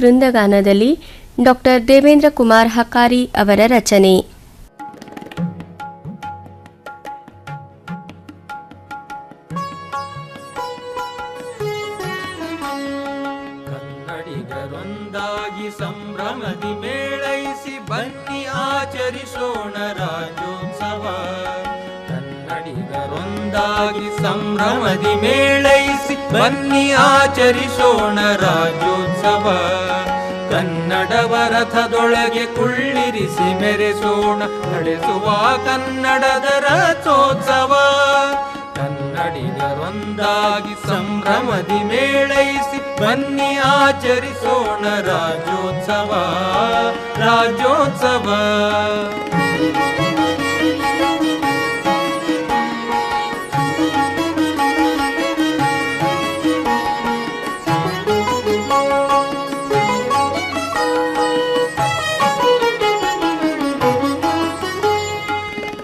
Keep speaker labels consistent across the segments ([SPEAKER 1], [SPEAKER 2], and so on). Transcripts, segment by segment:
[SPEAKER 1] ವೃಂದಗಾನದಲ್ಲಿ doctor Devendra Kumar ಹಕಾರಿ ಅವರ ರಚನೆ.
[SPEAKER 2] ಕನ್ನಡಿಗರೊಂದಾಗಿ ಸಂಭ್ರಮದಿ ಮೇಳೈಸಿ ಬನ್ನಿ ಆಚರಿಸೋಣ ರಾಜ್ಯೋತ್ಸವ. ಕನ್ನಡಿಗರೊಂದಾಗಿ ಸಂಭ್ರಮದಿ ಮೇಳೈಸಿ ಬನ್ನಿ ಆಚರಿಸೋಣ ರಾಜ್ಯೋತ್ಸವ. ಕನ್ನಡವ ರಥದೊಳಗೆ ಕುಳ್ಳಿರಿಸಿ ಮೆರೆಸೋಣ ನಡೆಸುವ ಕನ್ನಡದ ರಥೋತ್ಸವ. ಕನ್ನಡಿಗರೊಂದಾಗಿ ಸಂಭ್ರಮದಿ ಮೇಳೈಸಿ ಬನ್ನಿ ಆಚರಿಸೋಣ ರಾಜ್ಯೋತ್ಸವ ರಾಜ್ಯೋತ್ಸವ.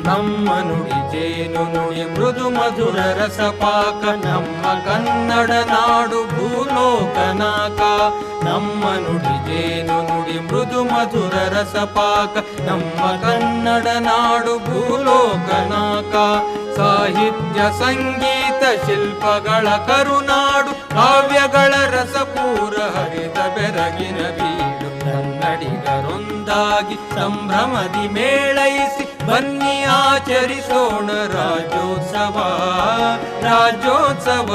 [SPEAKER 2] ನಮ್ಮ ನುಡಿ ಜೇನು ನುಡಿ ಮೃದು ಮಧುರ ರಸಪಾಕ, ನಮ್ಮ ಕನ್ನಡ ನಾಡು ಭೂಲೋಕನಾಕ. ನಮ್ಮ ನುಡಿ ಜೇನು ನುಡಿ ಮೃದು ಮಧುರ ರಸಪಾಕ, ನಮ್ಮ ಕನ್ನಡ ನಾಡು ಭೂಲೋಕನಾಕ. ಸಾಹಿತ್ಯ ಸಂಗೀತ ಶಿಲ್ಪಗಳ ಕರುನಾಡು, ಕಾವ್ಯಗಳ ರಸಪೂರ ಹರಿದ ಬೆರಗಿನ ಬೀಡು. ಕನ್ನಡಿಗರೊಂದಾಗಿ ಸಂಭ್ರಮದಿ ಮೇಳೈಸಿ ಬನ್ನಿ ಆಚರಿಸೋಣ ರಾಜ್ಯೋತ್ಸವ ರಾಜ್ಯೋತ್ಸವ.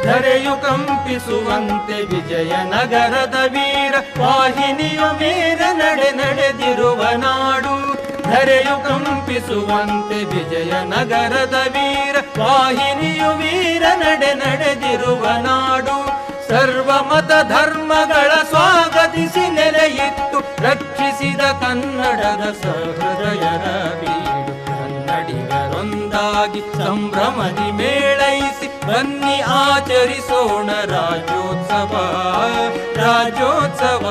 [SPEAKER 2] ಧರೆಯು ಕಂಪಿಸುವಂತೆ ವಿಜಯನಗರದ ವೀರ ವಾಹಿನಿಯು ವೀರ ನಡೆದಿರುವ ನಾಡು. ಧರೆಯು ಕಂಪಿಸುವಂತೆ ವಿಜಯನಗರದ ವೀರ ವಾಹಿನಿಯು ವೀರ ನಡೆದಿರುವ ನಾಡು. ಸರ್ವ ಮತ ಧರ್ಮಗಳ ಸ್ವಾಗತಿಸಿ ನೆಲೆಯಿಟ್ಟು ರಕ್ಷಿಸಿದ ಕನ್ನಡದ ಸಹೃದಯರ ಬೀಡು. ಕನ್ನಡಿಗರೊಂದಾಗಿ ಸಂಭ್ರಮದಿ ಮೇಳೈಸಿ ಬನ್ನಿ ಆಚರಿಸೋಣ ರಾಜ್ಯೋತ್ಸವ ರಾಜ್ಯೋತ್ಸವ.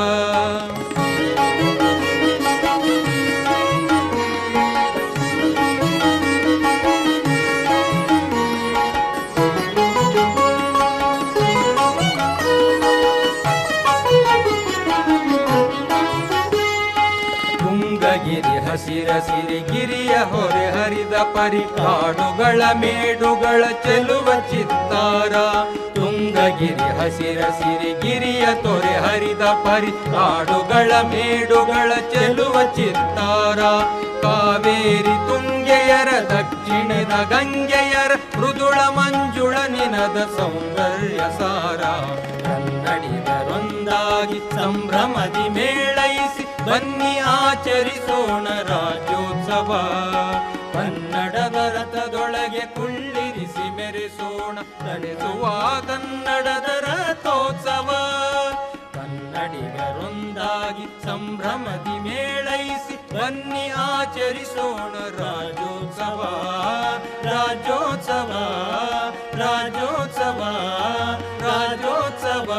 [SPEAKER 2] ತುಂಗಗಿರಿ ಹಸಿರಸಿರಿ ಗಿರಿಯ ಹೊರೆ ಹರಿದ ಪರಿ, ಕಾಡುಗಳ ಮೇಡುಗಳ ಚೆಲುವ ಚಿತ್ತಾರ. ತುಂಗಗಿರಿ ಹಸಿರಸಿರಿ ಗಿರಿಯ ತೊರೆ ಹರಿದ ಪರಿ, ಕಾಡುಗಳ ಮೇಡುಗಳ ಚೆಲುವ ಚಿತ್ತಾರ. ಕಾವೇರಿ ತುಂಗೆಯರ ದಕ್ಷಿಣದ ಗಂಗೆಯರ ಮೃದುಳ ಮಂಜುಳ ನಿನದ ಸೌಂದರ್ಯ ಸಾರ. ಕನ್ನಡಿಗರೊಂದಾಗಿ ಸಂಭ್ರಮದಿ ಮೇಳೈಸಿ ಬನ್ನಿ ಆಚರಿಸೋಣ ರಾಜ್ಯೋತ್ಸವ. ಕನ್ನಡದ ರಥದೊಳಗೆ ಕುಳ್ಳಿರಿಸಿ ಮೆರೆಸೋಣ ನಡೆಸುವ ಕನ್ನಡದ ರಥೋತ್ಸವ. ಕನ್ನಡಿಗರೊಂದಾಗಿ ಸಂಭ್ರಮದಿ ಮೇಳೈಸಿ ಬನ್ನಿ ಆಚರಿಸೋಣ ರಾಜ್ಯೋತ್ಸವ ರಾಜ್ಯೋತ್ಸವ ರಾಜ್ಯೋತ್ಸವ ರಾಜ್ಯೋತ್ಸವ.